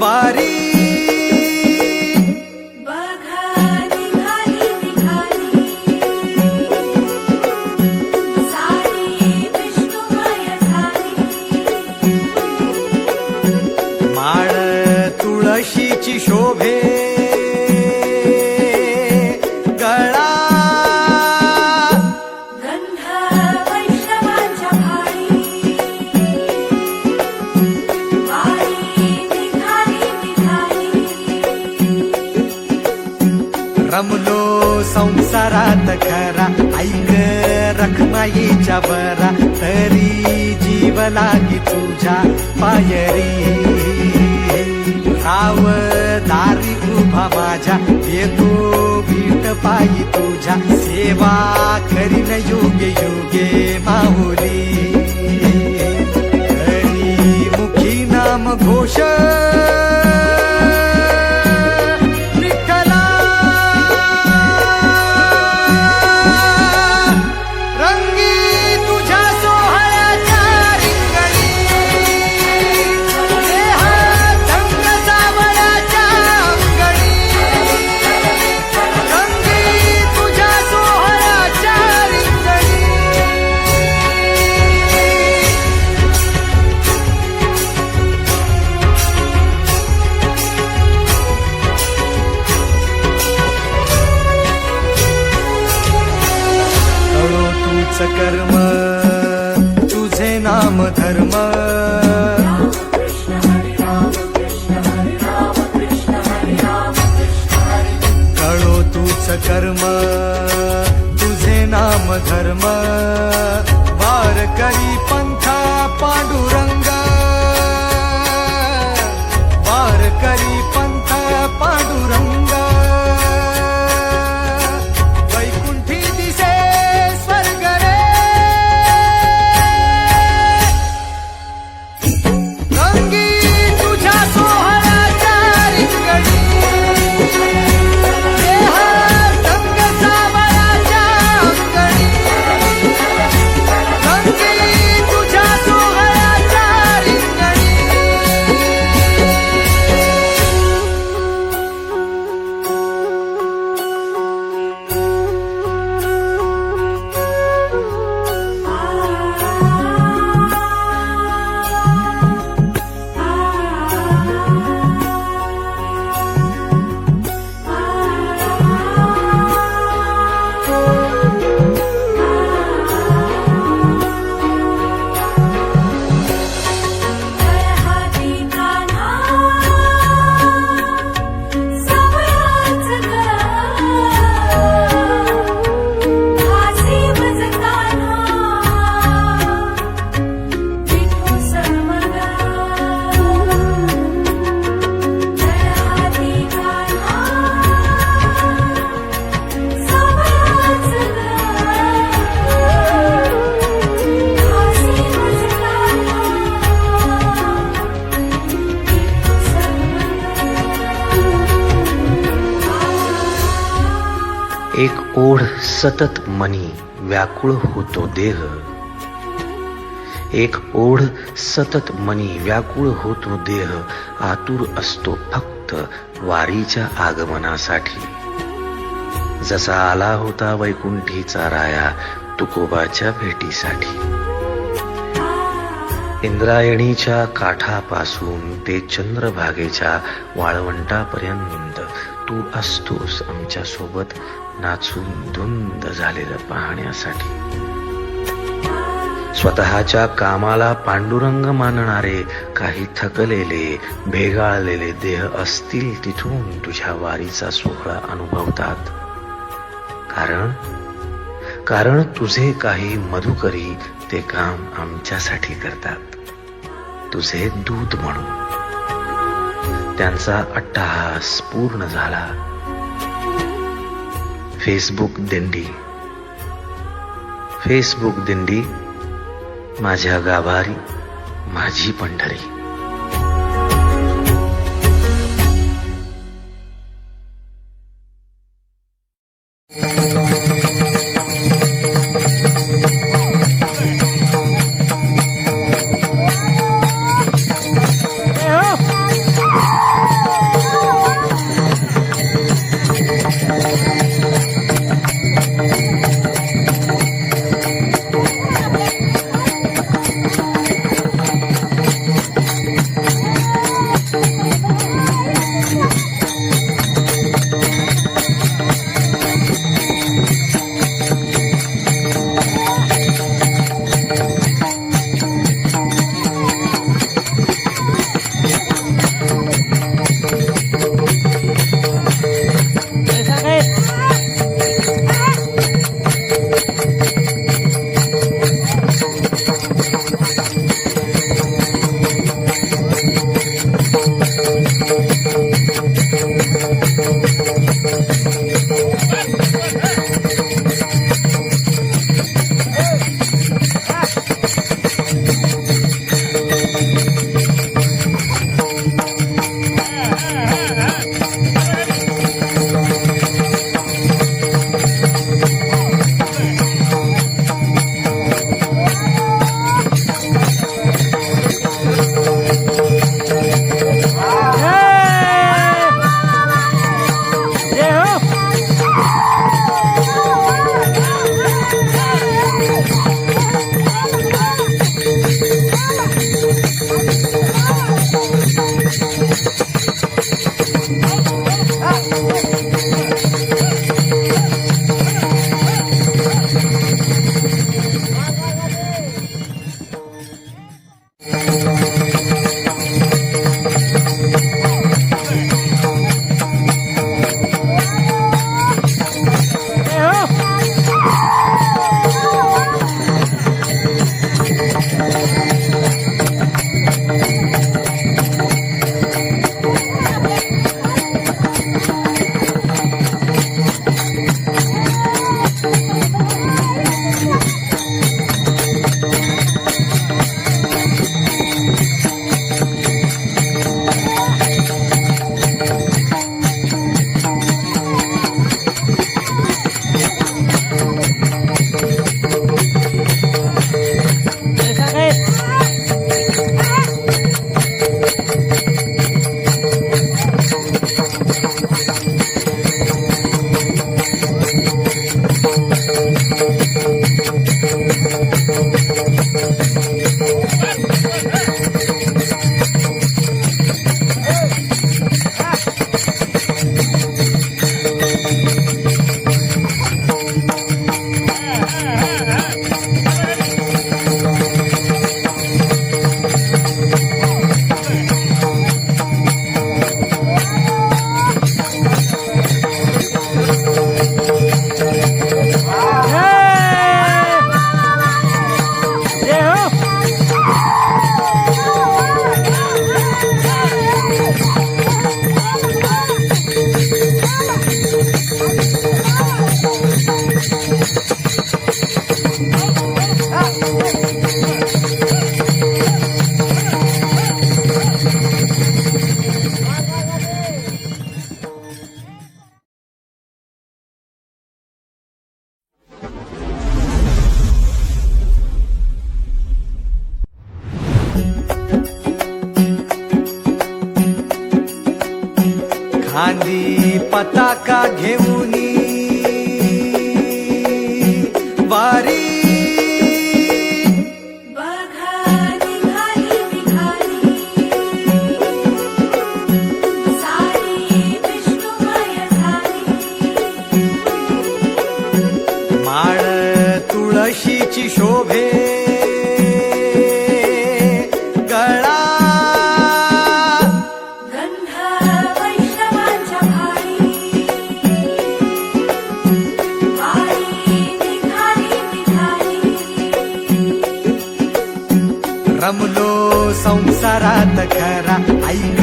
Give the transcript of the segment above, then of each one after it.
वारी माळ तुळशीची शोभे गळा गंध वैष्णवांच्या भाळी वारी निघाली निघाली रमलो संसारात खरा ऐक रखमाईच्या बरा तरी जीव लागी तुझ्या पायरी राव दारी उभा माझ्या येतो भीट पायी तुझ्या सेवा करीन योगे योगे माहुली हरी मुखी नाम घोष कर्म तुझे नाम धर्म कळो तूच कर्म तुझे नाम धर्म वार करी पंथा पांडुरंग वार करी पंथा पांडुरंग एक ओढ सतत मनी व्याकुळ होतो देह एक ओढ सतत मनी व्याकुळ होतो देह आतुर असतो फक्त वारीच्या आगमनासाठी जसा आला होता वैकुंठीचा राया तुकोबाच्या भेटीसाठी इंद्रायणीच्या काठापासून ते चंद्रभागेच्या वाळवंटापर्यंत तू असतोस आमच्या सोबत नाचून धुंद झालेलं पाहण्यासाठी स्वतःच्या कामाला पांडुरंग मानणारे काही थकलेले भेगाळलेले देह असतील तिथून तुझ्या वारीचा सोहळा अनुभवतात कारण तुझे काही मधुकरी ते काम आमच्यासाठी करतात तुझे दूत म्हणून त्यांचा अट्टहास पूर्ण झाला फेसबुक दिंडी माझ्या गाभारी माझी पंढरी खांदी पताका घेऊनी वारी बघा निघाली निघाली सारी विष्णुमय झाली माळ तुळशीची शोभे गळा गंध वैष्णवांच्या भाळी वारी निघाली निघाली रमलो संसारात खरा ऐक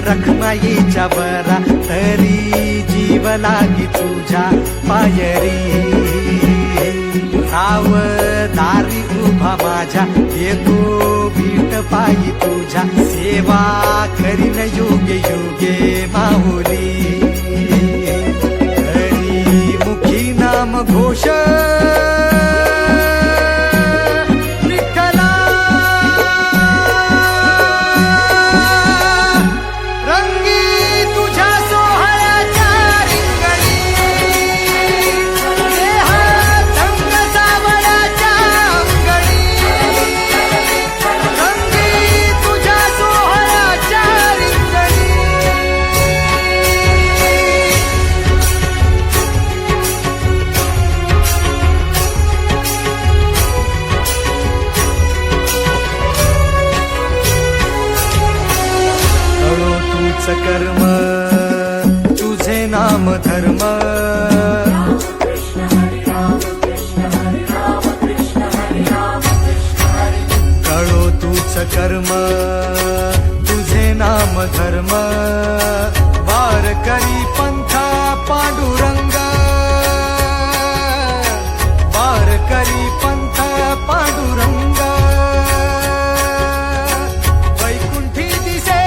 रखमाईच्या बरा तरी जीव लागी तुझ्या पायरी राव दारी उभा माझ्या येतो भीट पायी तुझ्या सेवा करीन योगे योगे माहुली हरी मुखी नाम घोष विठ्ठला रंगी तुझ्या सोहळ्याच्या रिंगणी देहात रंग सावळ्याच्या अंगणी रंगी तुझ्या सोहळ्याच्या रिंगणी कळो तूच कर्म तुझे नाम धर्म कृष्ण हरी राम कृष्ण हरी राम कृष्ण हरी राम कृष्ण हरी कळो तूच कर्म तुझे नाम धर्म वारकरी पंथ पांडुरंग वारकरी पंथ पांडुरंग वैकुंठी दिसे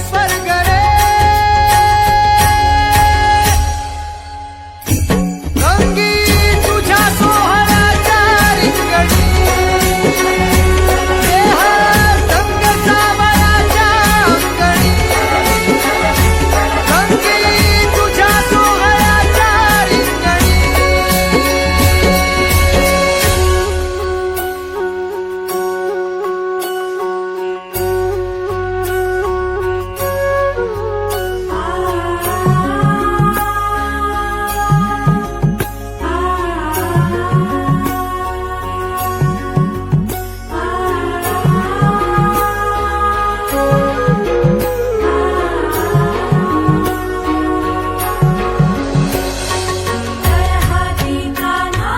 स्वर्ग रे रंगी तुझ्या सोहळ्याच्या रिंगणी देहात रंग सावळ्याच्या अंगणी रंगी तुझ्या सोहळ्याच्या रिंगणी हाती कान्हा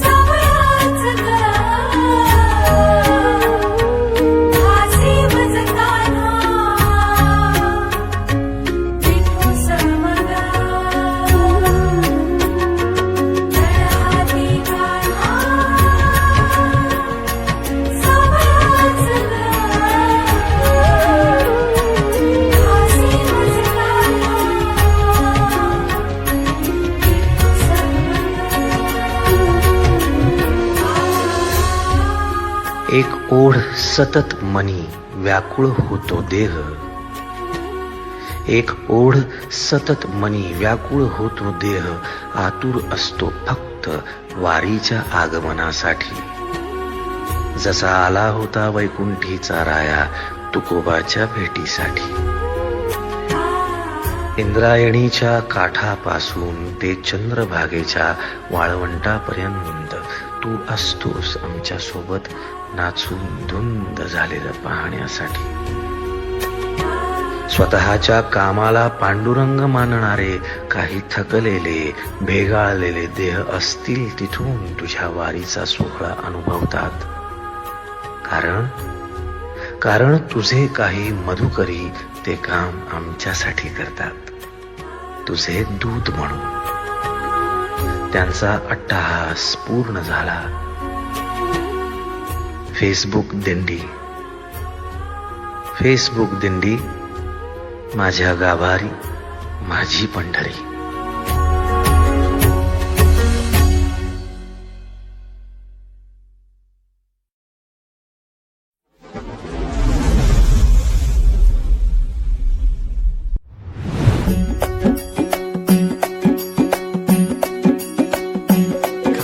सावळाच हासी मज कान्हा विठू समग हाती कान्हा सावळाच हासी मज कान्हा एक ओढ सतत मनी व्याकुळ होतो देह एक ओढ सतत मनी व्याकुळ होतो देह आतुर असतो फक्त वारीच्या आगमनासाठी जसा आला होता वैकुंठीचा राया तुकोबाच्या भेटीसाठी इंद्रायणीच्या काठापासून ते चंद्रभागेच्या वाळवंटापर्यंत तू असतोस आमच्या सोबत नाचून धुंद झालेलं पाहण्यासाठी स्वतःच्या कामाला पांडुरंग मानणारे काही थकलेले भेगाळलेले देह असतील तिथून तुझ्या वारीचा सोहळा अनुभवतात कारण तुझे काही मधुकरी ते काम आमच्यासाठी करतात तुझे दूत म्हणून त्यांचा अट्टहास पूर्ण झाला फेसबुक दिंडी माझ्या गाभारी माझी पंढरी.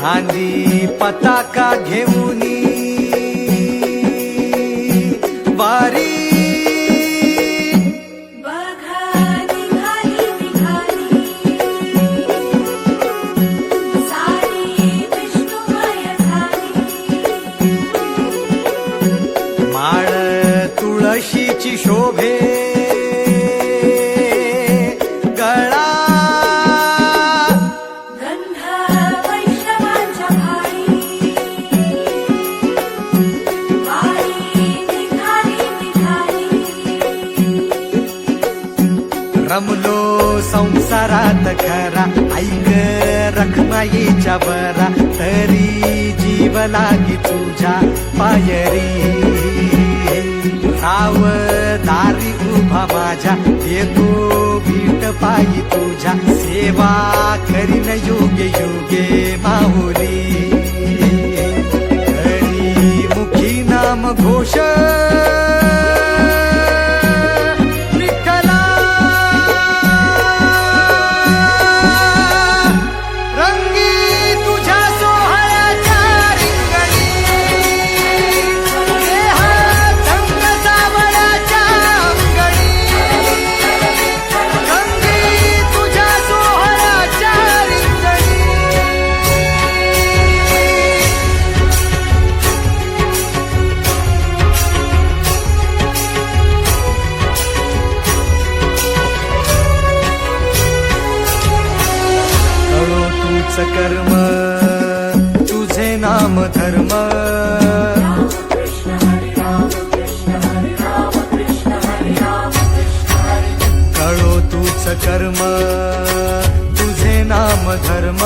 खांदी पताका घेऊनी वारी बघा निघाली निघाली सारी विष्णुमय झाली माळ तुळशीची शोभे गळा गंध वैष्णवांच्या भाळी वारी निघाली निघाली रमलो संसारात खरा ऐक रखमाईच्या बरा तरी जीव लागी तुझ्या पायरी राव दारी उभा माझ्या येतो भीट पायी तुझ्या सेवा करीन योगे योगे माऊली हरी मुखी नाम घोष विठ्ठला रंगी तुझ्या सोहळ्याच्या रिंगणी देहात रंग सावळ्याच्या अंगणी रंगी तुझ्या सोहळ्याच्या रिंगणी कळो तूच कर्म तुझे नाम धर्म राम कृष्ण हरी राम कृष्ण हरी राम कृष्ण हरी राम कृष्ण हरी कळो तूच कर्म तुझे नाम धर्म